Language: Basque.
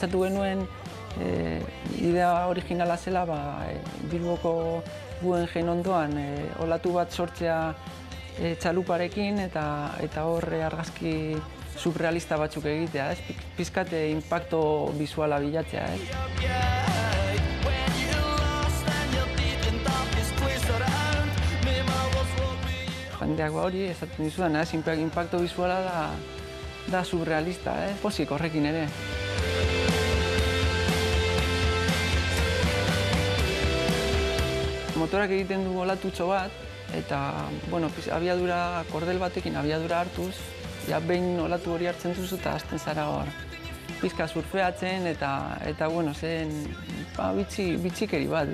pentsatu genuen idea originala zela Bilboko Guggenheim ondoan olatu bat sortzea txaluparekin eta hor argazki surrealista batzuk egitea, pizkat inpakto bizuala bilatzea. Jendeak hori esaten dizudan, inpakto bizuala da surrealista, pozik horrekin ere. Motorak egiten du olatutxo bat, eta abiadura, kordel batekin abiadura hartuz, behin olatu hori hartzen duzu eta hasten zara hor pizka surfeatzen eta zen bitxikeri bat.